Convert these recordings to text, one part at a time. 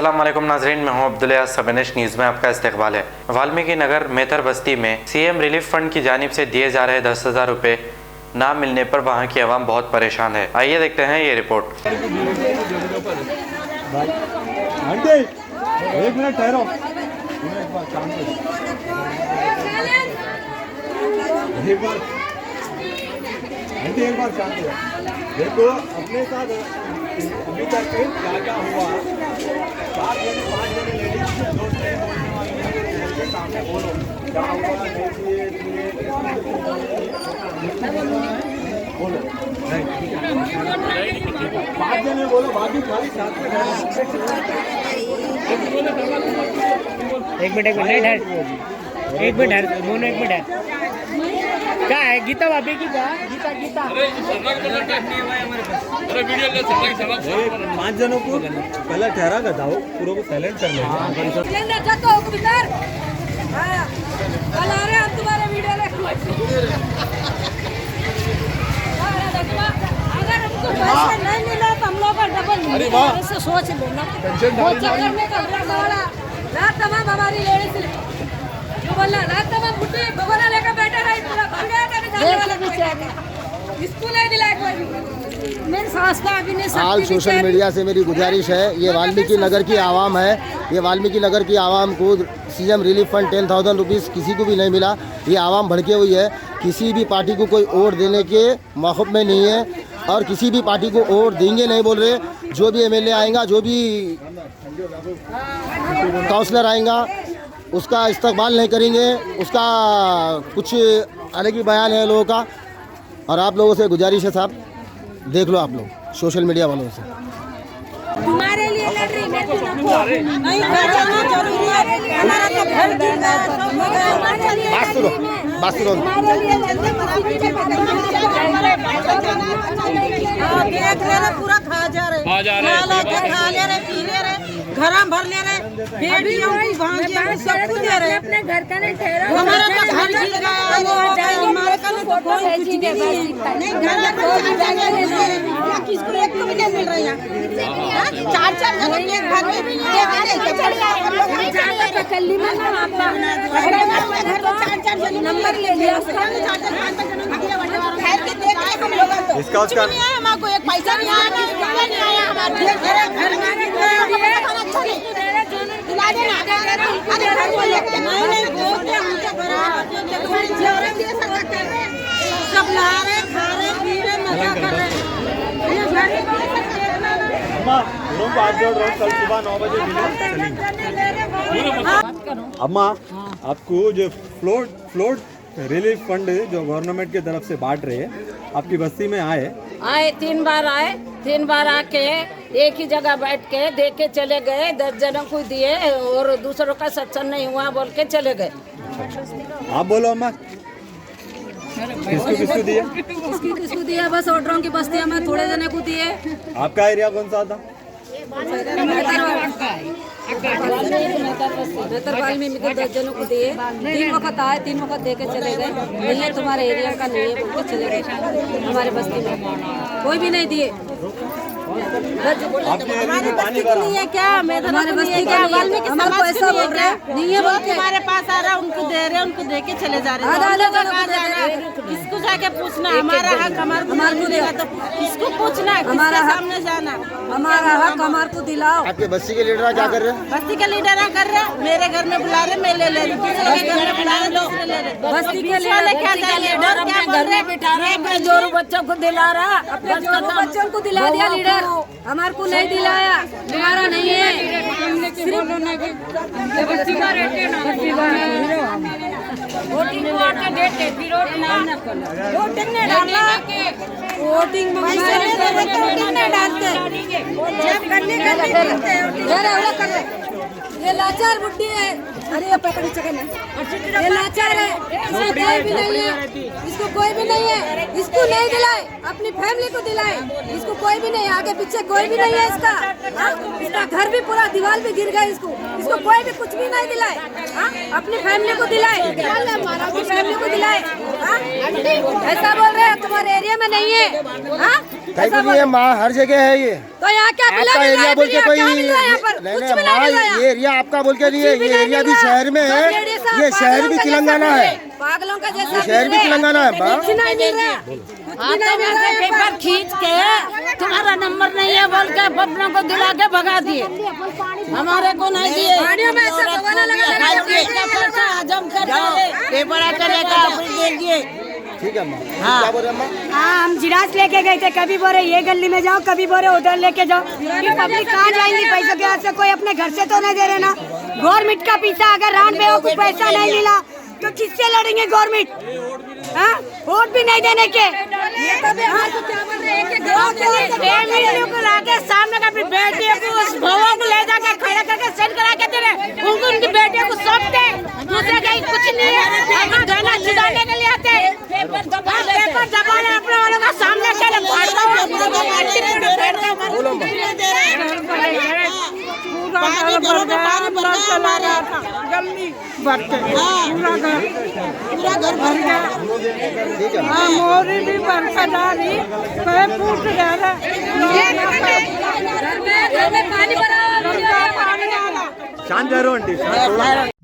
अस्सलाम वालेकुम नाजरीन, मैं हूं अब्दुल सबनिश। न्यूज़ में आपका इस्तकबाल है। वाल्मीकि नगर मेथर बस्ती में सीएम रिलीफ फंड की जानिब से दिए जा रहे 10,000 रुपये ना मिलने पर वहां की आवाम बहुत परेशान है। आइए देखते हैं ये रिपोर्ट। एक मिनट ठहरो, एक बार शांत हो। देखो अपने साथ अभी तक क्या क्या हुआ, 4 जने 5 जने लेडीज दोस्त नहीं बोलने वाले हैं के सामने बोलो क्या हुआ, बोलो नहीं 5 जने बोलो, बाकी खाली साथ में एक मिनट दोनों एक मिनट क्या है गीता भाभी की क्या गीता अरे वीडियो ले 5 जनों को पहले ठहरा कर जाओ, पूरा को साइलेंट कर लेंगे। तुम्हारे वीडियो अगर हमको पैसे नहीं मिला तो हम लोग का डबल से सोच लेना। रात तमाम हमारी लेडीज जो बोला रात तमाम बुढ़ी भगोना लेकर बैठे रही, पूरा भर गया इसको नहीं दिलाया कोई। मेरे सास का अभी नहीं हाल सोशल मीडिया से मेरी गुजारिश है, ये वाल्मीकि नगर की आवाम है, ये वाल्मीकि नगर की आवाम को सीएम रिलीफ फंड 10,000 रुपीज़ किसी को भी नहीं मिला। ये आवाम भड़के हुई है, किसी भी पार्टी को कोई वोट देने के मौक़ में नहीं है और किसी भी पार्टी को वोट देंगे नहीं बोल रहे। जो भी एमएलए आएगा, जो भी काउंसलर आएगा, उसका इस्तकबाल नहीं करेंगे, उसका कुछ अलग ही बयान है लोगों का। और आप लोगों से गुजारिश है साहब, देख लो आप लोग सोशल मीडिया वालों से। तुम्हारे लिए लड़ रही मैं नहीं बचाना जरूरी है, हमारा तो घर गिर गया। बात सुनो देख ले रहे पूरा खा जा रहे खा ले रहे, पी ले रहे, घर भर ले रहे, बेटियों सब कुछ दे रहे। अपने घर का नहीं ठहरा, हमारा तो घर गिर गया, हमारे का तो कोई कुछ नहीं घर किसको एक को भी नहीं मिल रही है। 4 जन एक घर में भी नहीं कल्ली में नंबर ले लिया, इसका उसका हमको एक पैसा नहीं आया, हमारे घर सब ला रहे, खा रहे, पी रहे, मजा कर रहे। कल सुबह 9 बजे अम्मा आपको जो फ्लोट रिलीफ फंड जो गवर्नमेंट की तरफ से बांट रहे हैं, आपकी बस्ती में आए 3 बार आके एक ही जगह बैठ के देख के चले गए। 10 जनों को दिए और दूसरों का सत्संग नहीं हुआ बोल के चले गए। आप बोलो अम्मा, किसको दिए? किसको दिया? बस ऑर्डरों की बस्तियां में थोड़े जने को दिए। आपका एरिया कौन सा था? वाल्मीकि में 10 जनों को दिए, 3 वक्त आए, 3 वक्त दे के चले गए। नहीं है तुम्हारे एरिया का, नहीं है बोल के चले गए। हमारे बस्ती में कोई भी नहीं दिए। हमारे बस्ती के लिए क्या, हमारे बस्ती क्या वाल्मीकि समाज पैसा बोल रहे हैं नहीं है बोल के हमारे पास आ रहा, उनको दे रहे, उनको दे के चले जा रहे हैं। किसको जाके पूछना? हमारा हक हमारे को देगा तो किसको पूछना? हमारा सामने जाना, हमारा हक हमारे को दिलाओ। आपके बस्ती के लीडर क्या कर रहे हैं? बस्ती के लीडर कर रहे, मेरे घर में बुला रहे, मैं ले ले रही, दूसरे के घर में बुला रहे, दूसरे ले रहे। बस्ती के लीडर क्या लीडर क्या घर में बिठा रहे, अपने जोरू बच्चों को दिला रहा, अपने जोरू बच्चों को दिला दिया लीडर, हमारे को नहीं दिलाया। हमारा नहीं है, वोटिंग को आके देते, फिर वोटिंग नहीं डाला, वोटिंग नहीं डालते, जब करने का नहीं करते। ये लाचार बुड्ढी है, अरे ये पकड़ ये लाचार है, इसको कोई भी नहीं है, इसको कोई भी नहीं है, इसको नहीं दिलाए, अपनी फैमिली को दिलाए, इसको कोई भी नहीं, आगे पीछे कोई भी नहीं है इसका। इसका घर भी पूरा दीवार भी गिर गया, इसको कोई भी कुछ भी नहीं दिलाए, अपनी फैमिली को दिलाए, अपनी फैमिली को दिलाए। ऐसा बोल रहे हैं तुम्हारे एरिया में नहीं है, ये माँ हर जगह है ये, तो यहाँ क्या आपका एरिया बोल के कोई नहीं माँ, ये एरिया आपका बोल के नहीं है, ये एरिया भी शहर में है, ये शहर भी तेलंगाना है, पागलों का जैसा शहर भी तेलंगाना है। पेपर खींच के तुम्हारा नंबर नहीं है बोल के बच्चों को दिला के भगा दिए, हमारे को नहीं दिए, हजम कर पेपर दे दिए। ठीक है क्या बोल रहे हैं? हाँ, हम जिराज लेके गए थे, कभी बोले ये गली में जाओ, कभी बोले उधर लेके जाओ, कि पब्लिक कहाँ जाएंगी पैसों के हाथ से, कोई अपने घर से तो नहीं दे रहे ना। गवर्नमेंट का पैसा अगर रान में हो कुछ पैसा नहीं मिला तो किससे लड़ेंगे गवर्नमेंट? वोट भी नहीं देने के, को लाके सामने का बेटियों को उस भवन को ले जाकर खड़ा करके सेंड करा के दे रहे, उनको उनकी बेटियों को सौंप दे, दूसरे कहीं कुछ नहीं है, हम गाना छुड़ाने के लिए आते हैं, पेपर दबाने अपने वालों का सामने से मोरी भी बरसा जा रही, फूट जा रहा, शांत रहो आंटी।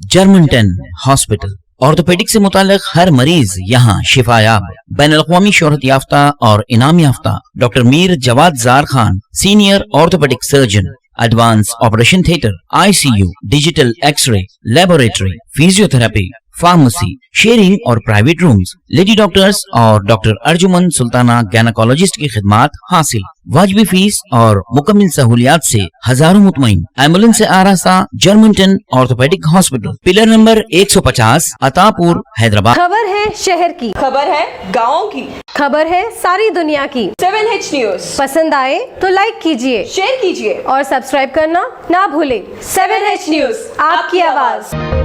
जर्मनटन हॉस्पिटल ऑर्थोपेडिक से मुताल्लिक हर मरीज यहाँ शिफायाब। बैनुल-अक़वामी शोहरत याफ्ता और इनाम याफ्ता doctor Mir Jawad Zar Khan, senior orthopaedic surgeon, advance operation theatre, ICU, digital x ray, laboratory, physiotherapy, pharmacy, sharing और प्राइवेट रूम्स, लेडी डॉक्टर्स और डॉक्टर अर्जुमन सुल्ताना गैनकोलॉजिस्ट की खिदमात हासिल। वाजिबी फीस और मुकम्मल सहूलियात से हजारों मुतमईन। एम्बुलेंस से आरास्ता Germanton orthopaedic hospital, pillar number 150, Attapur, Hyderabad. खबर है शहर की, खबर है गाँव की, खबर है सारी दुनिया की। 7H न्यूज पसंद आए तो लाइक कीजिए, शेयर कीजिए और सब्सक्राइब करना ना भूले। 7H न्यूज, आपकी आवाज।